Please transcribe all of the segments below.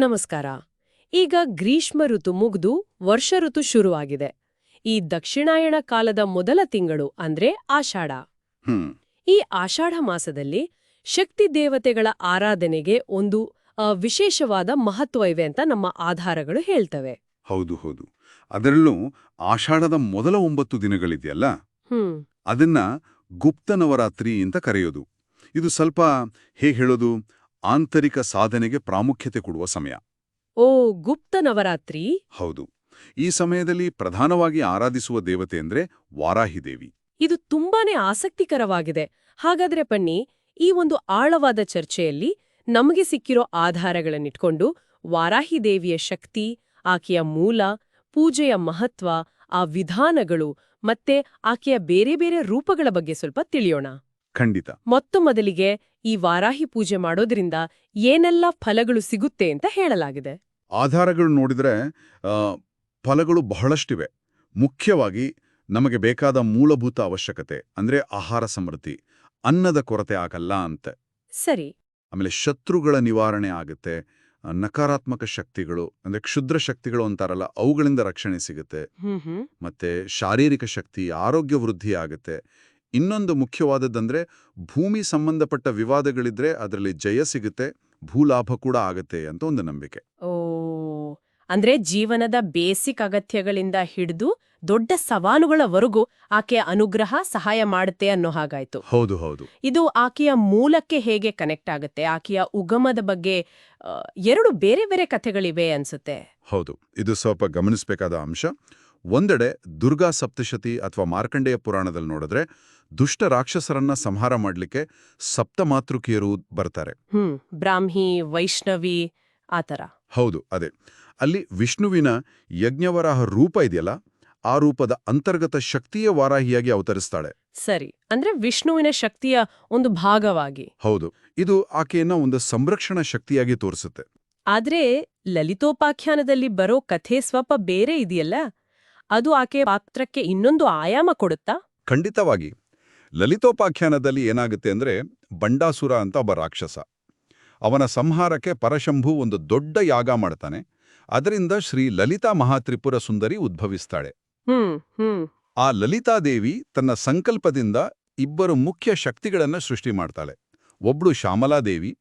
ನಮಸ್ಕಾರ. ಈಗ ಗ್ರೀಷ್ಮ ಋತು ಮುಗ್ದು ವರ್ಷ ಋತು ಶುರುವಾಗಿದೆ. ಈ ದಕ್ಷಿಣಾಯಣ ಕಾಲದ ಮೊದಲ ತಿಂಗಳು ಅಂದ್ರೆ ಆಷಾಢ. ಈ ಆಷಾಢ ಮಾಸದಲ್ಲಿ ಶಕ್ತಿ ದೇವತೆಗಳ ಆರಾಧನೆಗೆ ಒಂದು ವಿಶೇಷವಾದ ಮಹತ್ವ ಇವೆ ಅಂತ ನಮ್ಮ ಆಧಾರಗಳು ಹೇಳ್ತವೆ. ಹೌದು ಹೌದು. ಅದರಲ್ಲೂ ಆಷಾಢದ ಮೊದಲ 9 ದಿನಗಳಿದೆಯಲ್ಲ, ಅದನ್ನ ಗುಪ್ತ ನವರಾತ್ರಿ ಅಂತ ಕರೆಯೋದು. ಇದು ಸ್ವಲ್ಪ ಹೇಗೆ ಹೇಳೋದು, ಆಂತರಿಕ ಸಾಧನೆಗೆ ಪ್ರಾಮುಖ್ಯತೆ ಕೊಡುವ ಸಮಯ. ಓ, ಗುಪ್ತ ನವರಾತ್ರಿ. ಹೌದು. ಈ ಸಮಯದಲ್ಲಿ ಪ್ರಧಾನವಾಗಿ ಆರಾಧಿಸುವ ದೇವತೆ ಅಂದ್ರೆ ವಾರಾಹಿ ದೇವಿ. ಇದು ತುಂಬಾನೇ ಆಸಕ್ತಿಕರವಾಗಿದೆ. ಹಾಗಾದ್ರೆ ಬನ್ನಿ, ಈ ಒಂದು ಆಳವಾದ ಚರ್ಚೆಯಲ್ಲಿ ನಮಗೆ ಸಿಕ್ಕಿರೋ ಆಧಾರಗಳನ್ನಿಟ್ಕೊಂಡು ವಾರಾಹಿ ದೇವಿಯ ಶಕ್ತಿ, ಆಕೆಯ ಮೂಲ, ಪೂಜೆಯ ಮಹತ್ವ, ಆ ವಿಧಾನಗಳು ಮತ್ತೆ ಆಕೆಯ ಬೇರೆ ಬೇರೆ ರೂಪಗಳ ಬಗ್ಗೆ ಸ್ವಲ್ಪ ತಿಳಿಯೋಣ. ಖಂಡಿತ. ಮೊದಲಿಗೆ ಈ ವಾರಾಹಿ ಪೂಜೆ ಮಾಡೋದ್ರಿಂದ ಏನೆಲ್ಲ ಫಲಗಳು ಸಿಗುತ್ತೆ ಅಂತ ಹೇಳಲಾಗಿದೆ. ಆಧಾರಗಳು ನೋಡಿದ್ರೆ ಫಲಗಳು ಬಹಳಷ್ಟಿವೆ. ಮುಖ್ಯವಾಗಿ ನಮಗೆ ಬೇಕಾದ ಮೂಲಭೂತ ಅವಶ್ಯಕತೆ ಅಂದ್ರೆ ಆಹಾರ ಸಮೃದ್ಧಿ, ಅನ್ನದ ಕೊರತೆ ಆಗಲ್ಲ ಅಂತ. ಸರಿ. ಆಮೇಲೆ ಶತ್ರುಗಳ ನಿವಾರಣೆ ಆಗುತ್ತೆ, ನಕಾರಾತ್ಮಕ ಶಕ್ತಿಗಳು ಅಂದ್ರೆ ಕ್ಷುದ್ರ ಶಕ್ತಿಗಳು ಅಂತಾರಲ್ಲ, ಅವುಗಳಿಂದ ರಕ್ಷಣೆ ಸಿಗುತ್ತೆ. ಮತ್ತೆ ಶಾರೀರಿಕ ಶಕ್ತಿ, ಆರೋಗ್ಯ ವೃದ್ಧಿ ಆಗುತ್ತೆ. ಇನ್ನೊಂದು ಮುಖ್ಯವಾದದ್ದಂದ್ರೆ ಭೂಮಿ ಸಂಬಂಧಪಟ್ಟ ವಿವಾದಗಳಿದ್ರೆ ಅದರಲ್ಲಿ ಜಯ ಸಿಗುತ್ತೆ, ಭೂಲಾಭ ಕೂಡ ಆಗತ್ತೆ ಅಂತ ಒಂದು ನಂಬಿಕೆ. ಓ, ಅಂದ್ರೆ ಜೀವನದ ಬೇಸಿಕ್ ಅಗತ್ಯಗಳಿಂದ ಹಿಡಿದು ದೊಡ್ಡ ಸವಾಲುಗಳವರೆಗೂ ಆಕೆಯ ಅನುಗ್ರಹ ಸಹಾಯ ಮಾಡುತ್ತೆ ಅನ್ನೋ ಹಾಗಾಯ್ತು. ಹೌದು ಹೌದು. ಇದು ಆಕೆಯ ಮೂಲಕ್ಕೆ ಹೇಗೆ ಕನೆಕ್ಟ್ ಆಗುತ್ತೆ? ಆಕೆಯ ಉಗಮದ ಬಗ್ಗೆ ಎರಡು ಬೇರೆ ಬೇರೆ ಕಥೆಗಳಿವೆ ಅನ್ಸುತ್ತೆ. ಹೌದು, ಇದು ಸ್ವಲ್ಪ ಗಮನಿಸಬೇಕಾದ ಅಂಶ. ಒಂದೆಡೆ ದುರ್ಗಾ ಸಪ್ತಶತಿ ಅಥವಾ ಮಾರ್ಕಂಡೇಯ ಪುರಾಣದಲ್ಲಿ ನೋಡಿದ್ರೆ ದುಷ್ಟ ರಾಕ್ಷಸರನ್ನ ಸಂಹಾರ ಮಾಡ್ಲಿಕ್ಕೆ ಸಪ್ತಮಾತೃಕಿಯರು ಬರ್ತಾರೆ. ಬ್ರಾಹ್ಮಿ, ವೈಷ್ಣವಿ ಆತರ. ಹೌದು, ಅದೇ. ಅಲ್ಲಿ ವಿಷ್ಣುವಿನ ಯಜ್ಞವರಾಹ ರೂಪ ಇದೆಯಲ್ಲ, ಆ ರೂಪದ ಅಂತರ್ಗತ ಶಕ್ತಿಯ ವಾರಾಹಿಯಾಗಿ ಅವತರಿಸ್ತಾಳೆ. ಸರಿ, ಅಂದ್ರೆ ವಿಷ್ಣುವಿನ ಶಕ್ತಿಯ ಒಂದು ಭಾಗವಾಗಿ. ಹೌದು, ಇದು ಆಕೆಯನ್ನ ಒಂದು ಸಂರಕ್ಷಣಾ ಶಕ್ತಿಯಾಗಿ ತೋರಿಸುತ್ತೆ. ಆದ್ರೆ ಲಲಿತೋಪಾಖ್ಯಾನದಲ್ಲಿ ಬರೋ ಕಥೆ ಸ್ವಲ್ಪ ಬೇರೆ ಇದೆಯಲ್ಲ, ಅದು ಆಕೆ ಪಾತ್ರಕ್ಕೆ ಇನ್ನೊಂದು ಆಯಾಮ ಕೊಡುತ್ತಾ? ಖಂಡಿತವಾಗಿ. ಲಲಿತೋಪಾಖ್ಯಾನದಲ್ಲಿ ಏನಾಗುತ್ತೆ ಅಂದ್ರೆ, ಬಂಡಾಸುರ ಅಂತ ಒಬ್ಬ ರಾಕ್ಷಸ. ಅವನ ಸಂಹಾರಕ್ಕೆ ಪರಶಂಭು ಒಂದು ದೊಡ್ಡ ಯಾಗ ಮಾಡ್ತಾನೆ. ಅದರಿಂದ ಶ್ರೀ ಲಲಿತಾ ಮಹಾತ್ರಿಪುರ ಸುಂದರಿ ಉದ್ಭವಿಸ್ತಾಳೆ. ಆ ಲಲಿತಾದೇವಿ ತನ್ನ ಸಂಕಲ್ಪದಿಂದ ಇಬ್ಬರು ಮುಖ್ಯ ಶಕ್ತಿಗಳನ್ನ ಸೃಷ್ಟಿ ಮಾಡ್ತಾಳೆ. ಒಬ್ಳು ಶ್ಯಾಮಲಾದೇವಿ,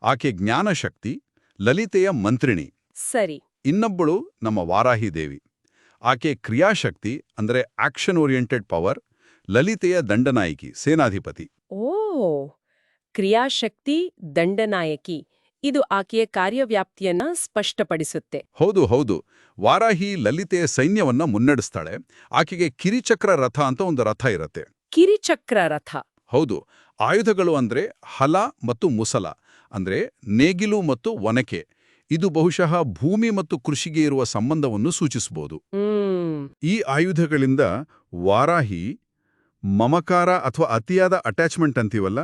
ಆಕೆ ಜ್ಞಾನಶಕ್ತಿ, ಲಲಿತೆಯ ಮಂತ್ರಿಣಿ. ಸರಿ. ಇನ್ನೊಬ್ಬಳು ನಮ್ಮ ವಾರಾಹಿ ದೇವಿ. ಆಕೆ ಕ್ರಿಯಾಶಕ್ತಿ ಅಂದ್ರೆ ಆಕ್ಷನ್ ಓರಿಯೆಂಟೆಡ್ ಪವರ್, ಲಲಿತೆಯ ದಂಡನಾಯಕಿ, ಸೇನಾಧಿಪತಿ. ಓ, ಕ್ರಿಯಾಶಕ್ತಿ, ದಂಡನಾಯಕಿ. ಇದು ಆಕೆಯ ಕಾರ್ಯವ್ಯಾಪ್ತಿಯನ್ನ ಸ್ಪಷ್ಟಪಡಿಸುತ್ತೆ. ಹೌದು ಹೌದು. ವಾರಾಹಿ ಲಲಿತೆಯ ಸೈನ್ಯವನ್ನ ಮುನ್ನಡೆಸ್ತಾಳೆ. ಆಕೆಗೆ ಕಿರಿಚಕ್ರ ರಥ ಅಂತ ಒಂದು ರಥ ಇರತ್ತೆ. ಕಿರಿಚಕ್ರ ರಥ? ಹೌದು. ಆಯುಧಗಳು ಅಂದ್ರೆ ಹಲ ಮತ್ತು ಮುಸಲ, ಅಂದ್ರೆ ನೇಗಿಲು ಮತ್ತು ಒನಕೆ. ಇದು ಬಹುಶಃ ಭೂಮಿ ಮತ್ತು ಕೃಷಿಗೆ ಇರುವ ಸಂಬಂಧವನ್ನು ಸೂಚಿಸಬಹುದು. ಈ ಆಯುಧಗಳಿಂದ ವಾರಾಹಿ ಮಮಕಾರ ಅಥವಾ ಅತಿಯಾದ ಅಟ್ಯಾಚ್ಮೆಂಟ್ ಅಂತೀವಲ್ಲ,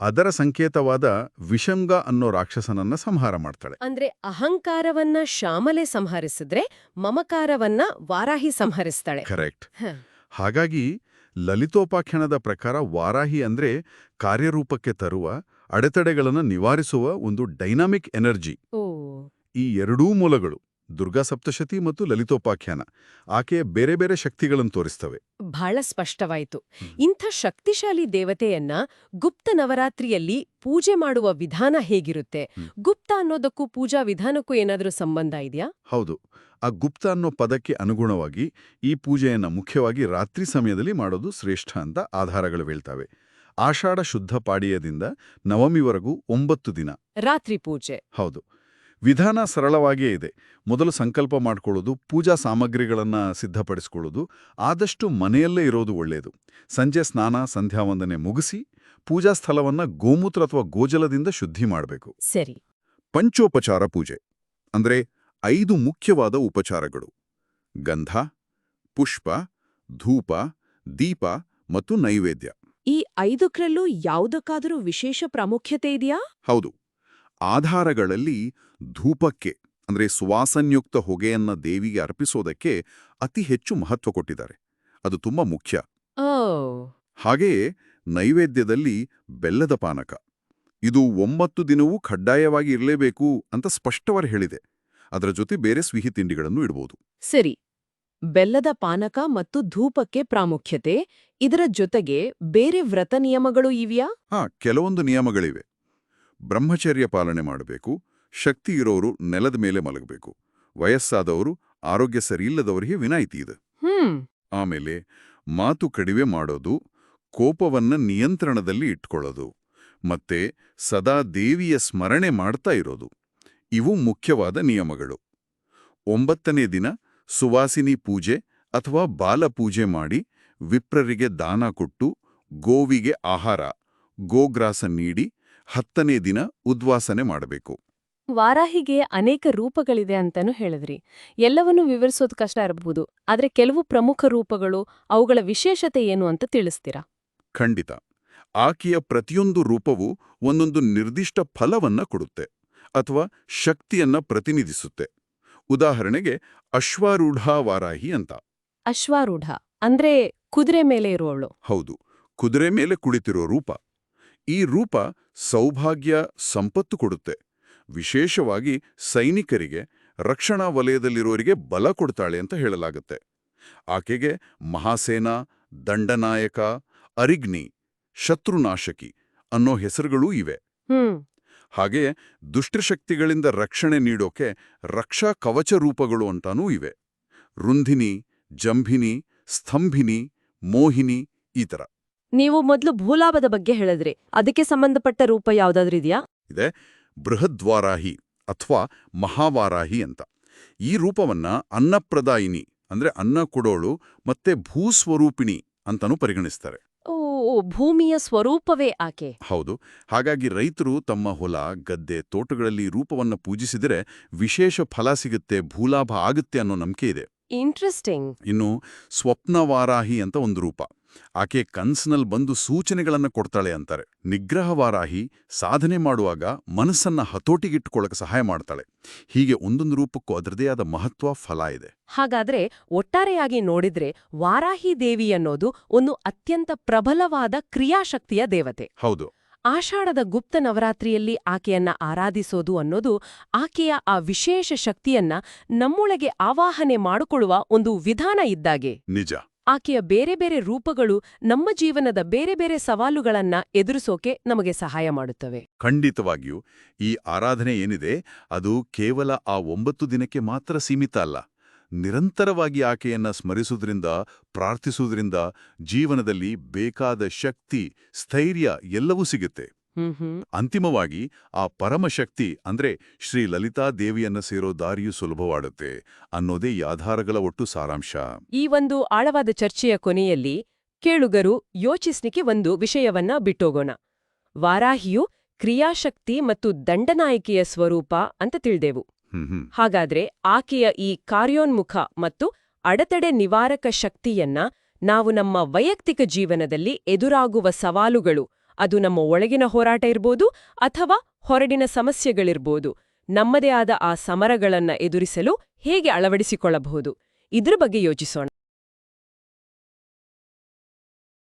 ಅದರ ಸಂಕೇತವಾದ ವಿಷಂಗ ಅನ್ನೋ ರಾಕ್ಷಸನನ್ನ ಸಂಹಾರ ಮಾಡ್ತಾಳೆ. ಅಂದ್ರೆ ಅಹಂಕಾರವನ್ನ ಶ್ಯಾಮಲೆ ಸಂಹರಿಸಿದ್ರೆ ಮಮಕಾರವನ್ನ ವಾರಾಹಿ ಸಂಹರಿಸ್ತಾಳೆ. ಕರೆಕ್ಟ್. ಹಾಗಾಗಿ ಲಲಿತೋಪಾಖ್ಯಾನದ ಪ್ರಕಾರ ವಾರಾಹಿ ಅಂದ್ರೆ ಕಾರ್ಯರೂಪಕ್ಕೆ ತರುವ, ಅಡೆತಡೆಗಳನ್ನು ನಿವಾರಿಸುವ ಒಂದು ಡೈನಾಮಿಕ್ ಎನರ್ಜಿ. ಈ ಎರಡೂ ಮೂಲಗಳು, ದುರ್ಗಾ ಸಪ್ತಶತಿ ಮತ್ತು ಲಲಿತೋಪಾಖ್ಯಾನ, ಆಕೆಯ ಬೇರೆ ಬೇರೆ ಶಕ್ತಿಗಳನ್ನು ತೋರಿಸ್ತವೆ. ಬಹಳ ಸ್ಪಷ್ಟವಾಯಿತು. ಇಂಥ ಶಕ್ತಿಶಾಲಿ ದೇವತೆಯನ್ನ ಗುಪ್ತ ನವರಾತ್ರಿಯಲ್ಲಿ ಪೂಜೆ ಮಾಡುವ ವಿಧಾನ ಹೇಗಿರುತ್ತೆ? ಗುಪ್ತ ಅನ್ನೋದಕ್ಕೂ ಪೂಜಾ ವಿಧಾನಕ್ಕೂ ಏನಾದರೂ ಸಂಬಂಧ ಇದೆಯಾ? ಹೌದು. ಆ ಗುಪ್ತ ಅನ್ನೋ ಪದಕ್ಕೆ ಅನುಗುಣವಾಗಿ ಈ ಪೂಜೆಯನ್ನ ಮುಖ್ಯವಾಗಿ ರಾತ್ರಿ ಸಮಯದಲ್ಲಿ ಮಾಡೋದು ಶ್ರೇಷ್ಠ ಅಂತ ಆಧಾರಗಳು ಹೇಳ್ತವೆ. ಆಷಾಢ ಶುದ್ಧ ಪಾಡ್ಯದಿಂದ ನವಮಿವರೆಗೂ 9 ದಿನ ರಾತ್ರಿ ಪೂಜೆ. ಹೌದು. ವಿಧಾನ ಸರಳವಾಗಿಯೇ ಇದೆ. ಮೊದಲು ಸಂಕಲ್ಪ ಮಾಡ್ಕೊಳ್ಳೋದು, ಪೂಜಾ ಸಾಮಗ್ರಿಗಳನ್ನ ಸಿದ್ಧಪಡಿಸ್ಕೊಳ್ಳೋದು, ಆದಷ್ಟು ಮನೆಯಲ್ಲೇ ಇರೋದು ಒಳ್ಳೆಯದು. ಸಂಜೆ ಸ್ನಾನ ಸಂಧ್ಯಾವಂದನೆ ಮುಗಿಸಿ ಪೂಜಾ ಸ್ಥಳವನ್ನ ಗೋಮೂತ್ರ ಅಥವಾ ಗೋಜಲದಿಂದ ಶುದ್ಧಿ ಮಾಡಬೇಕು. ಸರಿ. ಪಂಚೋಪಚಾರ ಪೂಜೆ ಅಂದ್ರೆ 5 ಮುಖ್ಯವಾದ ಉಪಚಾರಗಳು: ಗಂಧ, ಪುಷ್ಪ, ಧೂಪ, ದೀಪ ಮತ್ತು ನೈವೇದ್ಯ. ಈ 5ಕ್ರಲ್ಲೂ ಯಾವುದಕ್ಕಾದರೂ ವಿಶೇಷ ಪ್ರಾಮುಖ್ಯತೆ ಇದೆಯಾ? ಹೌದು. ಆಧಾರಗಳಲ್ಲಿ ಧೂಪಕ್ಕೆ ಅಂದ್ರೆ ಸುವಾಸನ್ಯುಕ್ತ ಹೊಗೆಯನ್ನ ದೇವಿಗೆ ಅರ್ಪಿಸೋದಕ್ಕೆ ಅತಿ ಹೆಚ್ಚು ಮಹತ್ವ ಕೊಟ್ಟಿದ್ದಾರೆ. ಅದು ತುಂಬಾ ಮುಖ್ಯ. ಹಾಗೆಯೇ ನೈವೇದ್ಯದಲ್ಲಿ ಬೆಲ್ಲದ ಪಾನಕ, ಇದು 9 ದಿನವೂ ಕಡ್ಡಾಯವಾಗಿ ಇರಲೇಬೇಕು ಅಂತ ಸ್ಪಷ್ಟವಾಗಿ ಹೇಳಿದೆ. ಅದರ ಜೊತೆ ಬೇರೆ ಸಿಹಿ ತಿಂಡಿಗಳನ್ನು ಇಡಬಹುದು. ಸರಿ. ಬೆಲ್ಲದ ಪಾನಕ ಮತ್ತು ಧೂಪಕ್ಕೆ ಪ್ರಾಮುಖ್ಯತೆ, ಇದರ ಜೊತೆಗೆ ಬೇರೆ ವ್ರತ ನಿಯಮಗಳು ಇವ್ಯಾ? ಕೆಲವೊಂದು ನಿಯಮಗಳಿವೆ. ಬ್ರಹ್ಮಚರ್ಯ ಪಾಲನೆ ಮಾಡಬೇಕು, ಶಕ್ತಿ ಇರೋರು ನೆಲದ ಮೇಲೆ ಮಲಗಬೇಕು, ವಯಸ್ಸಾದವರು, ಆರೋಗ್ಯ ಸರಿಯಿಲ್ಲದವರಿಗೆ ವಿನಾಯಿತಿ ಇದೆ. ಆಮೇಲೆ ಮಾತು ಕಡಿಮೆ ಮಾಡೋದು, ಕೋಪವನ್ನ ನಿಯಂತ್ರಣದಲ್ಲಿ ಇಟ್ಕೊಳ್ಳೋದು, ಮತ್ತೆ ಸದಾ ದೇವಿಯ ಸ್ಮರಣೆ ಮಾಡ್ತಾ ಇರೋದು, ಇವು ಮುಖ್ಯವಾದ ನಿಯಮಗಳು. 9ನೇ ದಿನ ಸುವಾಸಿನಿ ಪೂಜೆ ಅಥವಾ ಬಾಲಪೂಜೆ ಮಾಡಿ ವಿಪ್ರರಿಗೆ ದಾನ ಕೊಟ್ಟು ಗೋವಿಗೆ ಆಹಾರ ಗೋಗ್ರಾಸ ನೀಡಿ 10ನೇ ದಿನ ಉದ್ವಾಸನೆ ಮಾಡಬೇಕು. ವಾರಾಹಿಗೆ ಅನೇಕ ರೂಪಗಳಿದೆ ಅಂತನೂ ಹೇಳಿದ್ರಿ. ಎಲ್ಲವನ್ನೂ ವಿವರಿಸೋದು ಕಷ್ಟ ಇರಬಹುದು, ಆದ್ರೆ ಕೆಲವು ಪ್ರಮುಖ ರೂಪಗಳು, ಅವುಗಳ ವಿಶೇಷತೆ ಏನು ಅಂತ ತಿಳಿಸ್ತೀರಾ? ಖಂಡಿತ. ಆಕೆಯ ಪ್ರತಿಯೊಂದು ರೂಪವೂ ಒಂದೊಂದು ನಿರ್ದಿಷ್ಟ ಫಲವನ್ನ ಕೊಡುತ್ತೆ ಅಥವಾ ಶಕ್ತಿಯನ್ನ ಪ್ರತಿನಿಧಿಸುತ್ತೆ. ಉದಾಹರಣೆಗೆ ಅಶ್ವಾರೂಢ ವಾರಾಹಿ ಅಂತ. ಅಶ್ವಾರೂಢ ಅಂದ್ರೆ ಕುದುರೆ ಮೇಲೆ ಇರುವವಳು. ಹೌದು, ಕುದುರೆ ಮೇಲೆ ಕುಳಿತಿರೋ ರೂಪ. ಈ ರೂಪ ಸೌಭಾಗ್ಯ, ಸಂಪತ್ತು ಕೊಡುತ್ತೆ. ವಿಶೇಷವಾಗಿ ಸೈನಿಕರಿಗೆ, ರಕ್ಷಣಾ ವಲಯದಲ್ಲಿರೋರಿಗೆ ಬಲ ಕೊಡ್ತಾಳೆ ಅಂತ ಹೇಳಲಾಗುತ್ತೆ. ಆಕೆಗೆ ಮಹಾಸೇನಾ, ದಂಡನಾಯಕ, ಅರಿಗ್ನಿ, ಶತ್ರುನಾಶಕಿ ಅನ್ನೋ ಹೆಸರುಗಳೂ ಇವೆ. ಹಾಗೆಯೇ ದುಷ್ಟಶಕ್ತಿಗಳಿಂದ ರಕ್ಷಣೆ ನೀಡೋಕೆ ರಕ್ಷಾ ಕವಚ ರೂಪಗಳು ಅಂತಾನೂ ಇವೆ. ರುಂಧಿನಿ, ಜಂಭಿನಿ, ಸ್ತಂಭಿನಿ, ಮೋಹಿನಿ ಈ ಥರ. ನೀವು ಮೊದಲು ಭೂಲಾಭದ ಬಗ್ಗೆ ಹೇಳಿದ್ರಿ, ಅದಕ್ಕೆ ಸಂಬಂಧಪಟ್ಟ ರೂಪ ಯಾವ್ದಾದ್ರಿದ್ಯಾ? ಇದೆ, ಬೃಹದ್ವಾರಾಹಿ ಅಥವಾ ಮಹಾವಾರಾಹಿ ಅಂತ. ಈ ರೂಪವನ್ನ ಅನ್ನಪ್ರದಾಯಿನಿ ಅಂದ್ರೆ ಅನ್ನ ಕೊಡೋಳು ಮತ್ತೆ ಭೂಸ್ವರೂಪಿಣಿ ಅಂತಾನೂ ಪರಿಗಣಿಸ್ತಾರೆ. ಭೂಮಿಯ ಸ್ವರೂಪವೇ ಆಕೆ. ಹೌದು. ಹಾಗಾಗಿ ರೈತರು ತಮ್ಮ ಹೊಲ, ಗದ್ದೆ, ತೋಟಗಳಲ್ಲಿ ರೂಪವನ್ನ ಪೂಜಿಸಿದರೆ ವಿಶೇಷ ಫಲ ಸಿಗುತ್ತೆ, ಭೂಲಾಭ ಆಗುತ್ತೆ ಅನ್ನೋ ನಂಬಿಕೆ ಇದೆ. ಇಂಟ್ರೆಸ್ಟಿಂಗ್. ಇನ್ನು ಸ್ವಪ್ನವಾರಾಹಿ ಅಂತ ಒಂದು ರೂಪ. ಆಕೆ ಕನ್ಸ್ನಲ್ಲಿ ಬಂದು ಸೂಚನೆಗಳನ್ನ ಕೊಡ್ತಾಳೆ ಅಂತಾರೆ. ನಿಗ್ರಹವಾರಾಹಿ ಸಾಧನೆ ಮಾಡುವಾಗ ಮನಸ್ಸನ್ನ ಹತೋಟಿಗಿಟ್ಟುಕೊಳ್ಳಕ್ಕೆ ಸಹಾಯ ಮಾಡ್ತಾಳೆ. ಹೀಗೆ ಒಂದೊಂದು ರೂಪಕ್ಕೂ ಅದರದೇ ಆದ ಮಹತ್ವ, ಫಲ ಇದೆ. ಹಾಗಾದ್ರೆ ಒಟ್ಟಾರೆಯಾಗಿ ನೋಡಿದ್ರೆ ವಾರಾಹಿ ದೇವಿ ಅನ್ನೋದು ಒಂದು ಅತ್ಯಂತ ಪ್ರಬಲವಾದ ಕ್ರಿಯಾಶಕ್ತಿಯ ದೇವತೆ. ಹೌದು. ಆಷಾಢದ ಗುಪ್ತ ನವರಾತ್ರಿಯಲ್ಲಿ ಆಕೆಯನ್ನ ಆರಾಧಿಸೋದು ಅನ್ನೋದು ಆಕೆಯ ಆ ವಿಶೇಷ ಶಕ್ತಿಯನ್ನ ನಮ್ಮೊಳಗೆ ಆವಾಹನೆ ಮಾಡಿಕೊಳ್ಳುವ ಒಂದು ವಿಧಾನ ಇದ್ದಾಗೆ. ನಿಜ. ಆಕೆಯ ಬೇರೆ ಬೇರೆ ರೂಪಗಳು ನಮ್ಮ ಜೀವನದ ಬೇರೆ ಬೇರೆ ಸವಾಲುಗಳನ್ನ ಎದುರಿಸೋಕೆ ನಮಗೆ ಸಹಾಯ ಮಾಡುತ್ತವೆ. ಖಂಡಿತವಾಗಿಯೂ. ಈ ಆರಾಧನೆ ಏನಿದೆ ಅದು ಕೇವಲ ಆ 9 ದಿನಕ್ಕೆ ಮಾತ್ರ ಸೀಮಿತ ಅಲ್ಲ. ನಿರಂತರವಾಗಿ ಆಕೆಯನ್ನ ಸ್ಮರಿಸುವುದರಿಂದ, ಪ್ರಾರ್ಥಿಸುವುದರಿಂದ ಜೀವನದಲ್ಲಿ ಬೇಕಾದ ಶಕ್ತಿ, ಸ್ಥೈರ್ಯ ಎಲ್ಲವೂ ಸಿಗುತ್ತೆ. ಅಂತಿಮವಾಗಿ ಆ ಪರಮಶಕ್ತಿ ಅಂದ್ರೆ ಶ್ರೀ ಲಲಿತಾ ದೇವಿಯನ್ನ ಸೇರೋ ದಾರಿಯು ಸುಲಭವಾಡುತ್ತೆ ಅನ್ನೋದೇ ಈ ಆಧಾರಗಳ ಒಟ್ಟು ಸಾರಾಂಶ. ಈ ಒಂದು ಆಳವಾದ ಚರ್ಚೆಯ ಕೊನೆಯಲ್ಲಿ ಕೇಳುಗರು ಯೋಚಿಸ್ಲಿಕ್ಕೆ ಒಂದು ವಿಷಯವನ್ನ ಬಿಟ್ಟೋಗೋಣ. ವಾರಾಹಿಯು ಕ್ರಿಯಾಶಕ್ತಿ ಮತ್ತು ದಂಡನಾಯಕಿಯ ಸ್ವರೂಪ ಅಂತ ತಿಳಿದೆವು. ಹಾಗಾದ್ರೆ ಆಕೆಯ ಈ ಕಾರ್ಯೋನ್ಮುಖ ಮತ್ತು ಅಡೆತಡೆ ನಿವಾರಕ ಶಕ್ತಿಯನ್ನ ನಾವು ನಮ್ಮ ವೈಯಕ್ತಿಕ ಜೀವನದಲ್ಲಿ ಎದುರಾಗುವ ಸವಾಲುಗಳು, ಅದು ನಮ್ಮ ಒಳಗಿನ ಹೋರಾಟ ಇರ್ಬೋದು ಅಥವಾ ಹೊರಡಿನ ಸಮಸ್ಯೆಗಳಿರ್ಬೋದು, ನಮ್ಮದೇ ಆದ ಆ ಸಮರಗಳನ್ನ ಎದುರಿಸಲು ಹೇಗೆ ಅಳವಡಿಸಿಕೊಳ್ಳಬಹುದು, ಇದ್ರ ಬಗ್ಗೆ ಯೋಚಿಸೋಣ.